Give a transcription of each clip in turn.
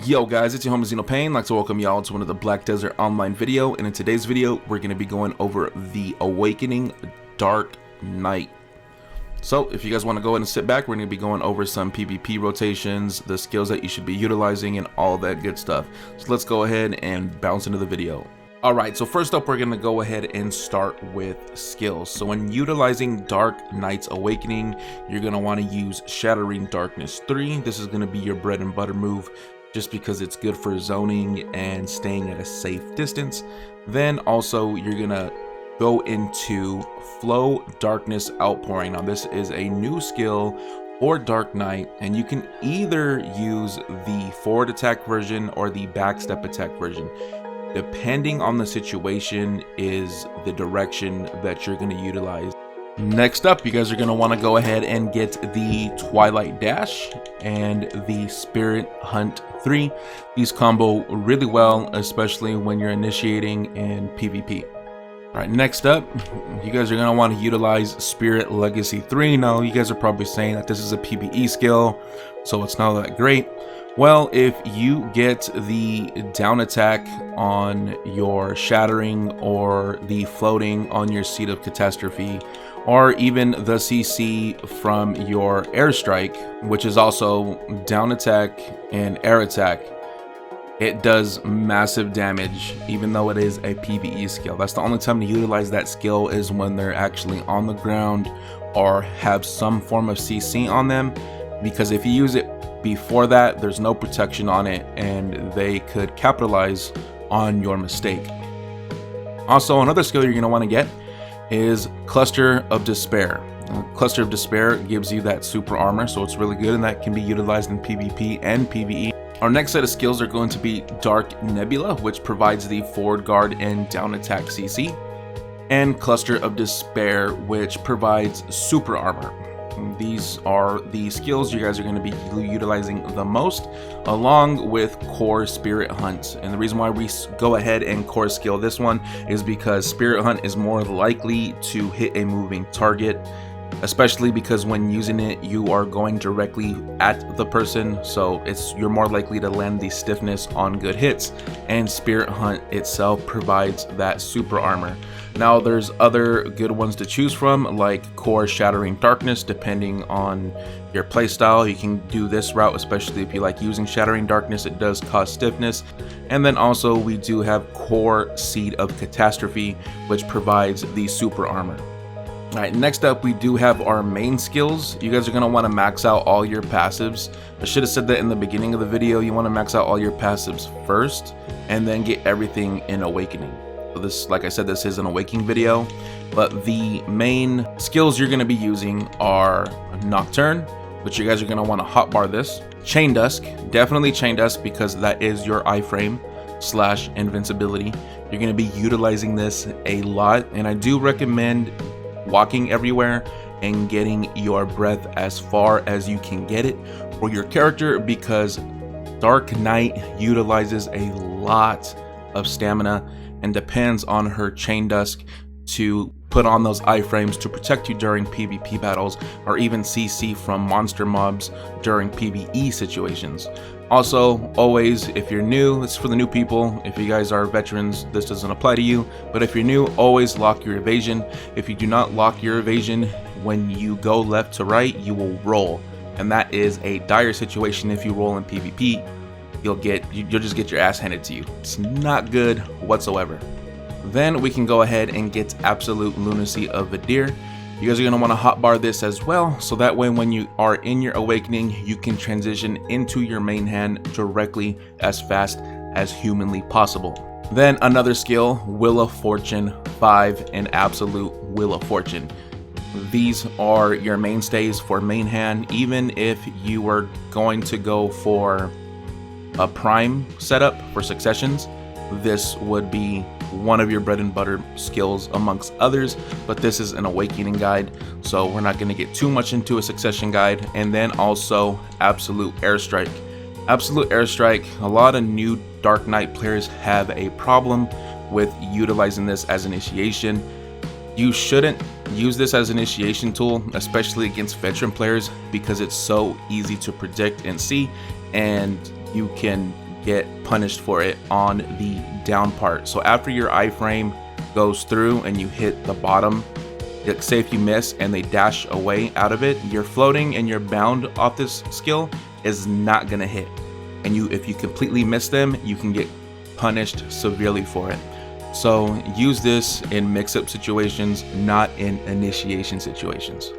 Yo guys, it's your homie Xenopain. I'd like to welcome y'all to another Black Desert Online video, and in today's video we're going to be going over the Awakening Dark Knight. So if you guys want to go ahead and sit back, we're going to be going over some PvP rotations, the skills that you should be utilizing, and all that good stuff. So let's go ahead and bounce into the video. Alright, so first up we're going to go ahead and start with skills. So when utilizing Dark Knight's Awakening, you're going to want to use Shattering Darkness 3. This is going to be your bread and butter move, just because it's good for zoning and staying at a safe distance. Then also you're going to go into Flow Darkness Outpouring. Now this is a new skill for Dark Knight, and you can either use the forward attack version or the backstep attack version. Depending on the situation is the direction that you're going to utilize. Next up, you guys are going to want to go ahead and get the Twilight Dash and the Spirit Hunt 3. These combo really well, especially when you're initiating in PvP. Alright, next up, you guys are going to want to utilize Spirit Legacy 3. Now, you guys are probably saying that this is a PvE skill, so it's not that great. Well, if you get the down attack on your Shattering or the floating on your Seat of Catastrophe, or even the CC from your Airstrike, which is also down attack and air attack, it does massive damage, even though it is a PvE skill. That's the only time to utilize that skill is when they're actually on the ground or have some form of CC on them, because if you use it before that, there's no protection on it and they could capitalize on your mistake. Also, another skill you're going to want to get is Cluster of Despair. Cluster of Despair gives you that super armor, so it's really good, and that can be utilized in PvP and PvE. Our next set of skills are going to be Dark Nebula, which provides the forward guard and down attack CC, and Cluster of Despair, which provides super armor. These are the skills you guys are going to be utilizing the most, along with Core Spirit Hunt. And the reason why we go ahead and core skill this one is because Spirit Hunt is more likely to hit a moving target, especially because when using it you are going directly at the person, so you're more likely to land the stiffness on good hits, and Spirit Hunt itself provides that super armor. Now there's other good ones to choose from, like Core Shattering Darkness. Depending on your playstyle, you can do this route, especially if you like using Shattering Darkness. It does cause stiffness. And then also we do have Core Seed of Catastrophe, which provides the super armor. Alright, next up we do have our main skills. You guys are going to want to max out all your passives. I should have said that in the beginning of the video. You want to max out all your passives first and then get everything in Awakening. So this, like I said, this is an Awakening video, but the main skills you're going to be using are Nocturne, which you guys are going to want to hotbar this. Chain Dusk, definitely Chain Dusk, because that is your iframe / invincibility. You're going to be utilizing this a lot, and I do recommend walking everywhere and getting your breath as far as you can get it for your character, because Dark Knight utilizes a lot of stamina and depends on her Chain Dusk to put on those iframes to protect you during PvP battles, or even CC from monster mobs during PvE situations. Also, always, if you're new, this is for the new people. If you guys are veterans, this doesn't apply to you, but if you're new, always lock your evasion. If you do not lock your evasion, when you go left to right, you will roll, and that is a dire situation. If you roll in PvP, you'll just get your ass handed to you. It's not good whatsoever. Then we can go ahead and get Absolute Lunacy of Vidir. You guys are going to want to hotbar this as well, so that way when you are in your Awakening, you can transition into your main hand directly as fast as humanly possible. Then another skill, Wheel of Fortune 5 and Absolute Wheel of Fortune. These are your mainstays for main hand. Even if you were going to go for a prime setup for successions, this would be one of your bread and butter skills amongst others, but this is an Awakening guide, so we're not going to get too much into a succession guide. And then also Absolute Airstrike. Absolute Airstrike, a lot of new Dark Knight players have a problem with utilizing this as initiation. You shouldn't use this as an initiation tool, especially against veteran players, because it's so easy to predict and see, and you can get punished for it on the down part. So after your iframe goes through and you hit the bottom, like say if you miss and they dash away out of it, your floating and your bound off this skill is not gonna hit. And if you completely miss them, you can get punished severely for it. So use this in mix-up situations, not in initiation situations.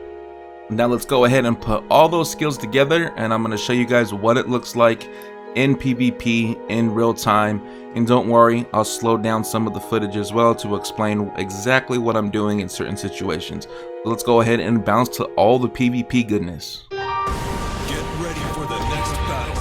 Now let's go ahead and put all those skills together, and I'm going to show you guys what it looks like in PvP in real time. And don't worry, I'll slow down some of the footage as well to explain exactly what I'm doing in certain situations. So let's go ahead and bounce to all the PvP goodness. Get ready for the next battle.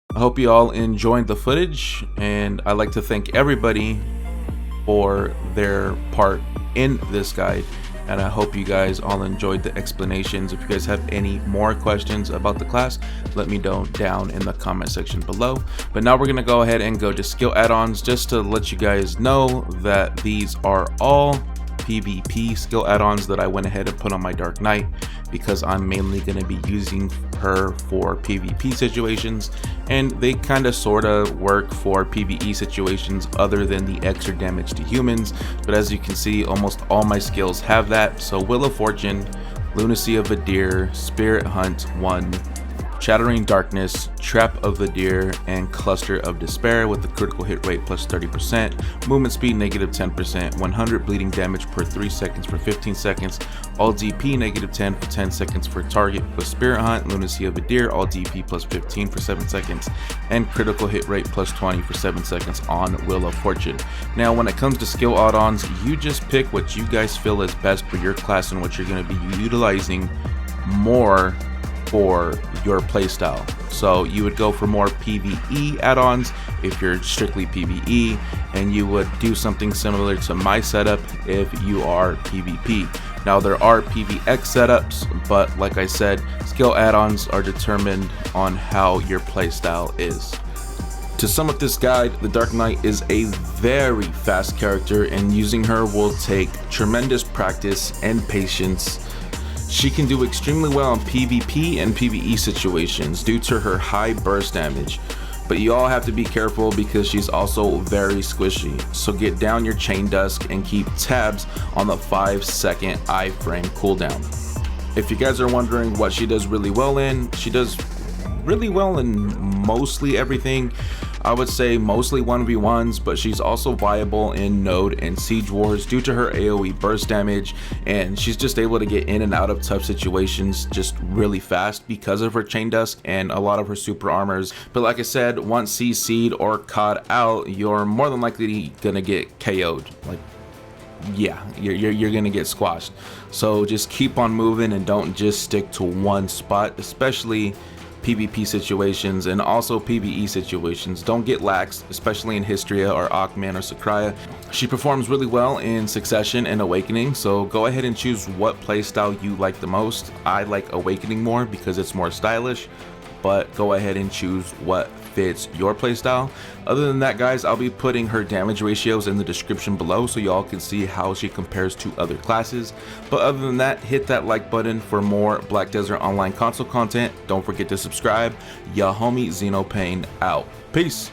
I hope you all enjoyed the footage, and I'd like to thank everybody for their part in this guide, and I hope you guys all enjoyed the explanations. If you guys have any more questions about the class, let me know down in the comment section below. But now we're gonna go ahead and go to skill add-ons, just to let you guys know that these are all PvP skill add-ons that I went ahead and put on my Dark Knight, because I'm mainly going to be using her for PvP situations, and they kind of sort of work for PvE situations other than the extra damage to humans. But as you can see, almost all my skills have that. So Wheel of Fortune, Lunacy of the Deer, Spirit Hunt 1, Shattering Darkness, Trap of the Deer, and Cluster of Despair, with the critical hit rate plus 30%, movement speed negative 10%, 100 bleeding damage per 3 seconds for 15 seconds, all DP negative 10 for 10 seconds for target with Spirit Hunt, Lunacy of the Deer, all DP plus 15 for 7 seconds, and critical hit rate plus 20 for 7 seconds on Wheel of Fortune. Now when it comes to skill add-ons, you just pick what you guys feel is best for your class and what you're going to be utilizing more for your playstyle. So you would go for more PvE add-ons if you're strictly PvE, and you would do something similar to my setup if you are PvP. Now there are PvX setups, but like I said, skill add-ons are determined on how your playstyle is. To sum up this guide, the Dark Knight is a very fast character, and using her will take tremendous practice and patience. She can do extremely well in PvP and PvE situations due to her high burst damage, but you all have to be careful because she's also very squishy, so get down your chain dust and keep tabs on the 5-second iframe cooldown. If you guys are wondering what she does really well in, she does really well in mostly everything. I would say mostly 1v1s, but she's also viable in Node and Siege Wars due to her AoE burst damage, and she's just able to get in and out of tough situations just really fast because of her chain dust and a lot of her super armors. But like I said, once CC'd or caught out, you're more than likely gonna get KO'd. Like, yeah, you're gonna get squashed. So just keep on moving and don't just stick to one spot, especially PvP situations and also PvE situations. Don't get lax, especially in Hystria or Akhman or Sakraya. She performs really well in Succession and Awakening, so go ahead and choose what playstyle you like the most. I like Awakening more because it's more stylish, but go ahead and choose what fits your playstyle. Other than that, guys, I'll be putting her damage ratios in the description below so y'all can see how she compares to other classes. But other than that, hit that like button for more Black Desert Online console content. Don't forget to subscribe. Ya homie Xenopane out. Peace.